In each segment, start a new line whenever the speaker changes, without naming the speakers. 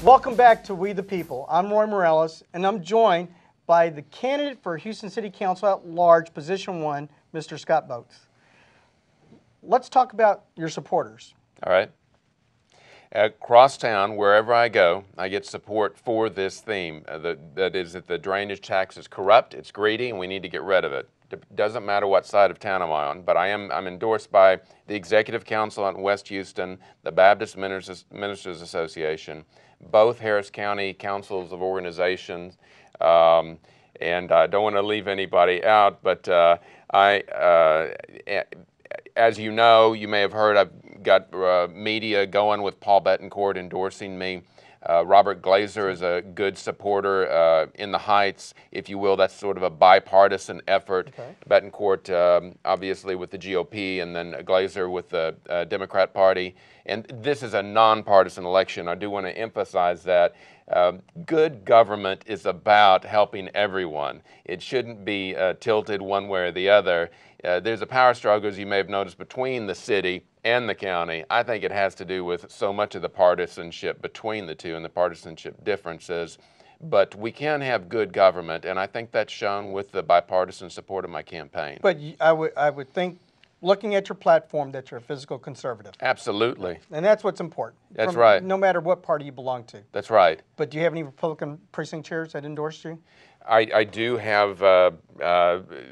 Welcome back to We the People. I'm Roy Morales, and I'm joined by the candidate for Houston City Council at Large, Position 1, Mr. Scott Boats. Let's talk about your supporters.
All right. Across town, wherever I go, I get support for this theme. That is that the drainage tax is corrupt, it's greedy, and we need to get rid of it. It doesn't matter what side of town I'm on, but I'm endorsed by the Executive Council in West Houston, the Baptist Ministers Association, both Harris County Councils of Organizations, and I don't want to leave anybody out, but as you know, you may have heard, I've got media going with Paul Bettencourt endorsing me. Robert Glazer is a good supporter in the Heights, if you will. That's sort of a bipartisan effort. Okay. Bettencourt, obviously, with the GOP, and then Glazer with the Democrat Party. And this is a nonpartisan election. I do want to emphasize that. Good government is about helping everyone. It shouldn't be tilted one way or the other. There's a power struggle, as you may have noticed, between the city and the county. I think it has to do with so much of the partisanship between the two and the partisanship differences. But we can have good government, and I think that's shown with the bipartisan support of my campaign.
But I would think, looking at your platform, that you're a fiscal conservative.
Absolutely.
And that's what's important.
That's right.
No matter what party you belong to.
That's right.
But do you have any Republican precinct chairs that endorsed you?
I do have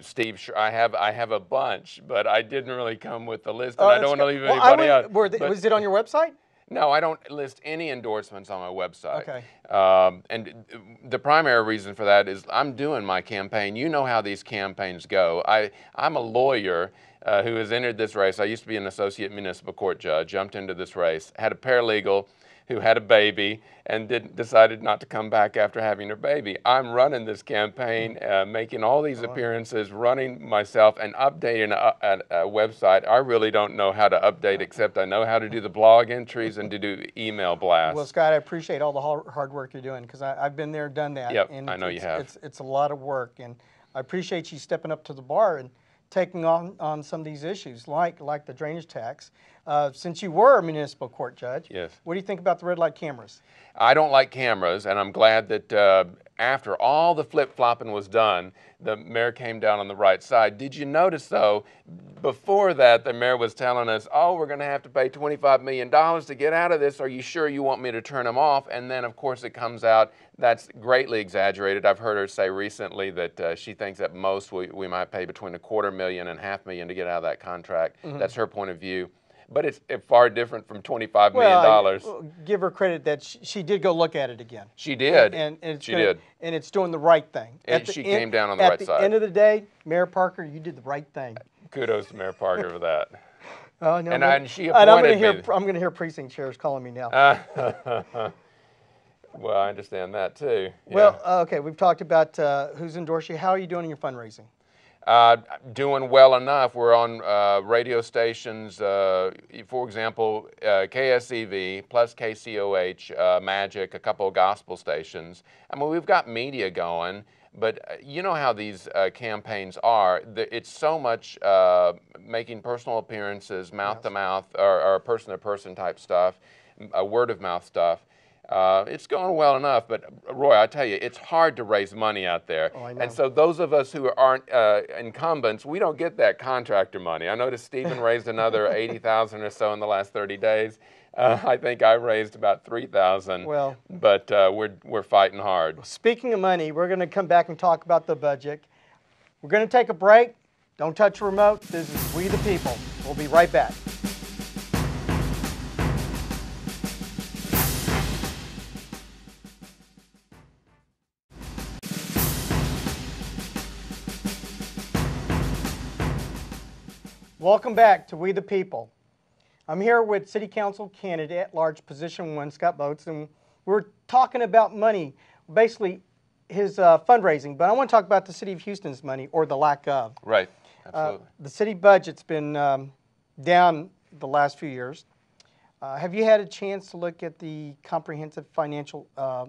Steve. I have a bunch, but I didn't really come with the list, and I don't want to leave anybody out.
Was it on your website?
No, I don't list any endorsements on my website.
Okay.
And the primary reason for that is I'm doing my campaign. You know how these campaigns go. I'm a lawyer who has entered this race. I used to be an associate municipal court judge, jumped into this race, had a paralegal who had a baby and decided not to come back after having her baby. I'm running this campaign, making all these appearances, running myself, and updating a website. I really don't know how to update, except I know how to do the blog entries and to do email blasts.
Well, Scott, I appreciate all the hard work you're doing, because I've been there, done that.
Yep,
and
I know you have.
It's a lot of work, and I appreciate you stepping up to the bar and taking on some of these issues, like the drainage tax. Since you were a municipal court judge,
yes.
What do you think about the red light cameras?
I don't like cameras, and I'm glad that after all the flip-flopping was done, the mayor came down on the right side. Did you notice, though, before that, the mayor was telling us, oh, we're going to have to pay $25 million to get out of this. Are you sure you want me to turn them off? And then, of course, it comes out that's greatly exaggerated. I've heard her say recently that she thinks at most we might pay between $250,000 and $500,000 to get out of that contract. Mm-hmm. That's her point of view. But it's far different from $25 million.
Well, give her credit that she did go look at it again.
She did.
She did. And it's doing the right thing.
And she came down on the right side.
At the end of the day, Mayor Parker, you did the right thing.
Kudos to Mayor Parker for that.
Oh, no,
and she appointed me.
I'm going to hear precinct chairs calling me now.
Well, I understand that too. Yeah.
Well, okay, we've talked about who's endorsed you. How are you doing in your fundraising?
Doing well enough. We're on radio stations, for example, KSEV plus KCOH, Magic, a couple of gospel stations. I mean, we've got media going, but you know how these campaigns are. It's so much making personal appearances, mouth-to-mouth, or person-to-person type stuff, word-of-mouth stuff. It's going well enough, but Roy, I tell you, it's hard to raise money out there.
Oh, I know.
And so those of us who aren't incumbents, we don't get that contractor money. I noticed Stephen raised another $80,000 or so in the last 30 days. I think I raised about $3,000.
Well,
but we're fighting hard.
Speaking of money, we're going to come back and talk about the budget. We're going to take a break. Don't touch the remote. This is We the People. We'll be right back. Welcome back to We the People. I'm here with City Council candidate at large, Position 1, Scott Boats, and we're talking about money, basically his fundraising, but I want to talk about the City of Houston's money, or the lack of.
Right, absolutely.
The city budget's been down the last few years. Have you had a chance to look at the comprehensive financial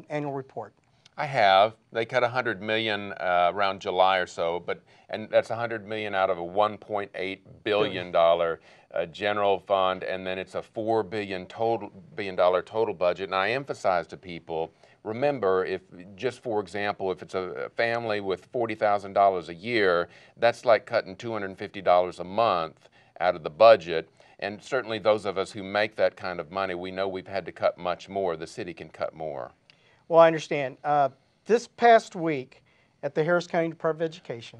annual report?
I have. They cut $100 million around July or so, and that's $100 million out of a $1.8 billion general fund, and then it's a $4 billion total budget. And I emphasize to people, remember, if just for example, if it's a family with $40,000 a year, that's like cutting $250 a month out of the budget. And certainly those of us who make that kind of money, we know we've had to cut much more. The city can cut more.
Well, I understand. This past week at the Harris County Department of Education,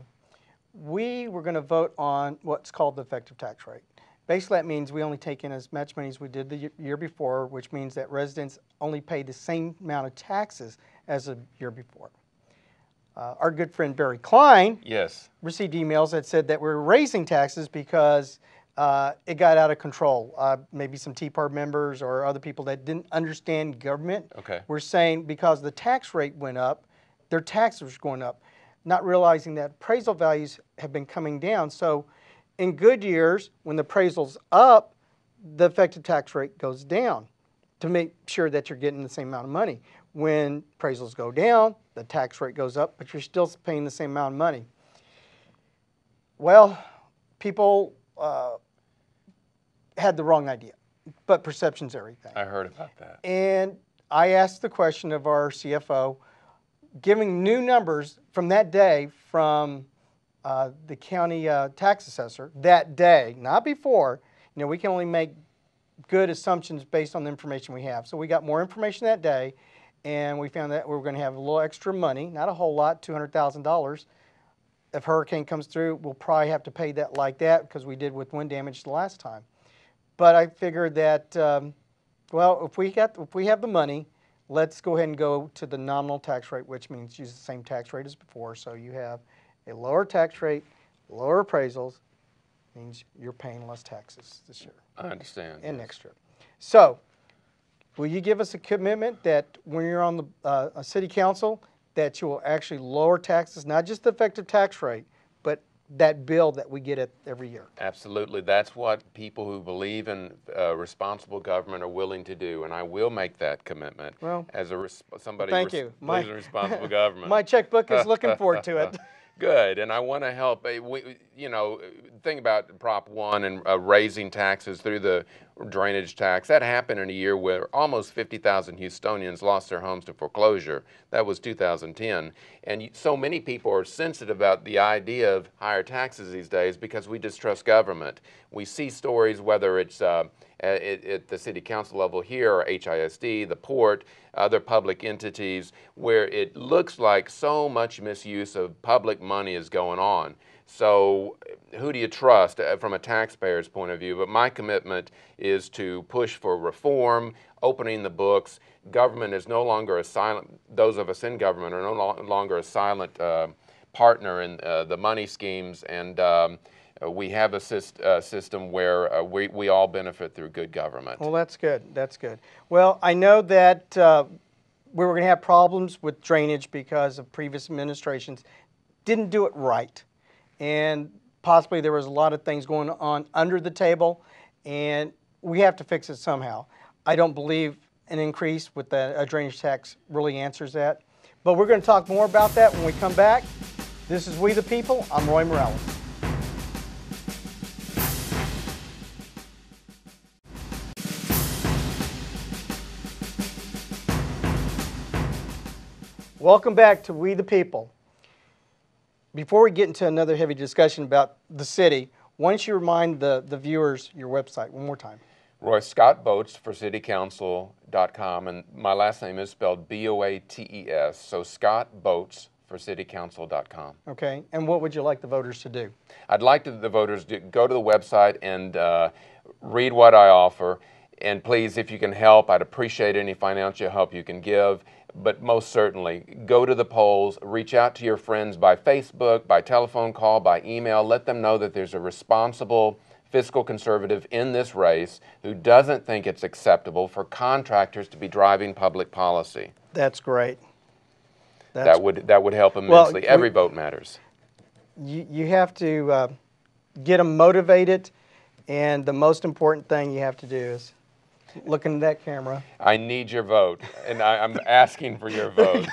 we were going to vote on what's called the effective tax rate. Basically, that means we only take in as much money as we did the year before, which means that residents only pay the same amount of taxes as the year before. Our good friend Barry Klein received emails that said that we're raising taxes because it got out of control. Maybe some Tea Party members or other people that didn't understand government were saying because the tax rate went up, their taxes were going up, not realizing that appraisal values have been coming down. So in good years, when the appraisal's up, the effective tax rate goes down to make sure that you're getting the same amount of money. When appraisals go down, the tax rate goes up, but you're still paying the same amount of money. Well, people had the wrong idea, but perception's everything.
I heard about that.
And I asked the question of our CFO, giving new numbers from that day from the county tax assessor that day, not before. You know, we can only make good assumptions based on the information we have. So we got more information that day, and we found that we were going to have a little extra money, not a whole lot, $200,000. If hurricane comes through, we'll probably have to pay that like that because we did with wind damage the last time. But I figured that, well, if we have the money, let's go ahead and go to the nominal tax rate, which means use the same tax rate as before. So you have a lower tax rate, lower appraisals, means you're paying less taxes this year.
I understand.
And next year. So, will you give us a commitment that when you're on the a city council, that you will actually lower taxes, not just the effective tax rate, but that bill that we get every year?
Absolutely. That's what people who believe in responsible government are willing to do, and I will make that commitment as somebody
thank you.
who believes in responsible government.
My checkbook is looking forward to it.
Good, and I want to help. You know, think about Prop 1 and raising taxes through the drainage tax. That happened in a year where almost 50,000 Houstonians lost their homes to foreclosure. That was 2010. And so many people are sensitive about the idea of higher taxes these days because we distrust government. We see stories, whether it's at the city council level here or HISD, the port, other public entities, where it looks like so much misuse of public money is going on. So who do you trust from a taxpayer's point of view? But my commitment is to push for reform, opening the books. Government is no longer a silent, those of us in government are no longer a silent partner in the money schemes, and we have a system where we all benefit through good government.
Well, that's good. That's good. Well, I know that we were going to have problems with drainage because of previous administrations didn't do it right. And possibly there was a lot of things going on under the table, and we have to fix it somehow. I don't believe an increase with a drainage tax really answers that. But we're going to talk more about that when we come back. This is We the People. I'm Roy Morales. Welcome back to We the People. Before we get into another heavy discussion about the city, why don't you remind the viewers your website one more time?
Roy, Scott Boats for citycouncil.com, and my last name is spelled B-O-A-T-E-S, so Scott Boats for citycouncil.com.
Okay, and what would you like the voters to do?
I'd like the voters to go to the website and read what I offer, and please, if you can help, I'd appreciate any financial help you can give. But most certainly, go to the polls, reach out to your friends by Facebook, by telephone call, by email. Let them know that there's a responsible fiscal conservative in this race who doesn't think it's acceptable for contractors to be driving public policy.
That's great.
That would help immensely. Well, every vote matters.
You have to get them motivated, and the most important thing you have to do is looking at that camera.
I need your vote, and I'm asking for your vote.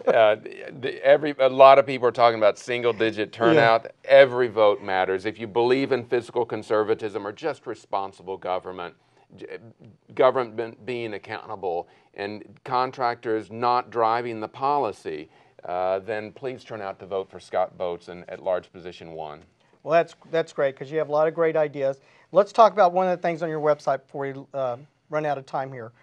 A lot of people are talking about single-digit turnout. Yeah. Every vote matters. If you believe in fiscal conservatism or just responsible government being accountable, and contractors not driving the policy, then please turn out to vote for Scott Boats in at-large position 1.
Well, that's great, because you have a lot of great ideas. Let's talk about one of the things on your website before we run out of time here.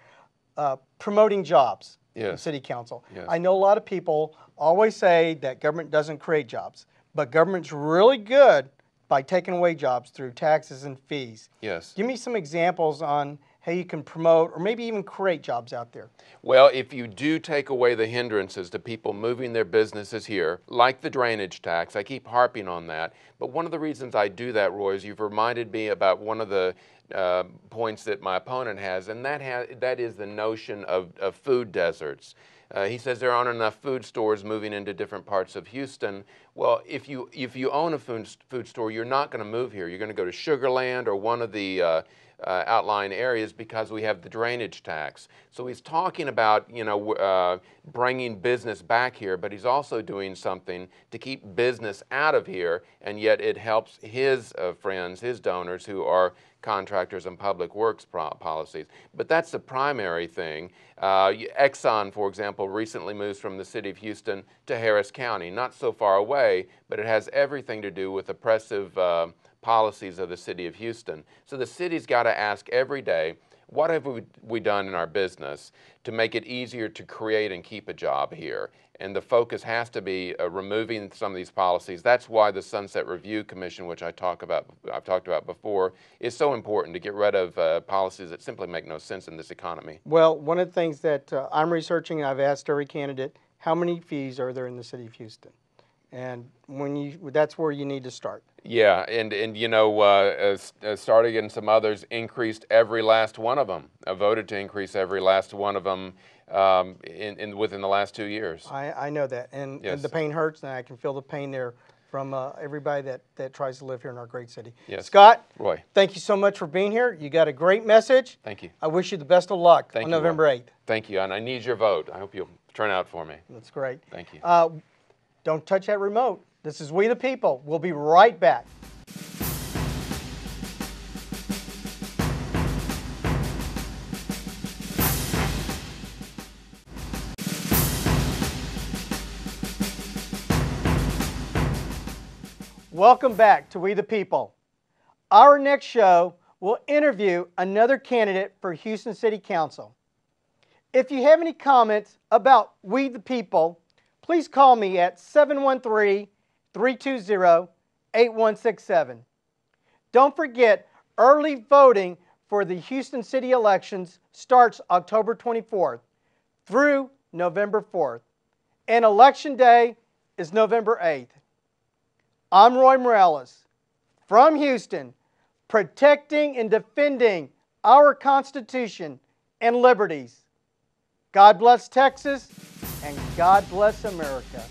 Promoting jobs in City Council. Yes. I know a lot of people always say that government doesn't create jobs, but government's really good by taking away jobs through taxes and fees.
Yes.
Give me some examples on how you can promote or maybe even create jobs out there.
Well, if you do take away the hindrances to people moving their businesses here, like the drainage tax, I keep harping on that, but one of the reasons I do that, Roy, is you've reminded me about one of the points that my opponent has, and that is the notion of food deserts. He says there aren't enough food stores moving into different parts of Houston. Well, if you own a food store, you're not going to move here. You're going to go to Sugar Land or one of the outlying areas because we have the drainage tax. So he's talking about, bringing business back here, but he's also doing something to keep business out of here, and yet it helps his friends, his donors who are contractors and public works policies. But that's the primary thing. Exxon, for example, recently moves from the city of Houston to Harris County, not so far away, but it has everything to do with oppressive policies of the city of Houston. So the city's got to ask every day, what have we done in our business to make it easier to create and keep a job here? And the focus has to be removing some of these policies. That's why the Sunset Review Commission, which I've talked about before, is so important to get rid of policies that simply make no sense in this economy.
Well, one of the things that I'm researching, and I've asked every candidate, how many fees are there in the city of Houston? And that's where you need to start.
Yeah, and Starting and some others increased every last one of them. Voted to increase every last one of them within the last 2 years.
I know that, and the pain hurts, and I can feel the pain there from everybody that tries to live here in our great city.
Yes.
Scott,
Roy,
thank you so much for being here. You got a great message.
Thank you.
I wish you the best of luck on November 8th.
Thank you, and I need your vote. I hope you'll turn out for me.
That's great.
Thank you.
Don't touch that remote. This is We the People. We'll be right back. Welcome back to We the People. Our next show will interview another candidate for Houston City Council. If you have any comments about We the People, please call me at 713-320-8167. Don't forget, early voting for the Houston City elections starts October 24th through November 4th, and Election Day is November 8th. I'm Roy Morales from Houston, protecting and defending our Constitution and liberties. God bless Texas, and God bless America.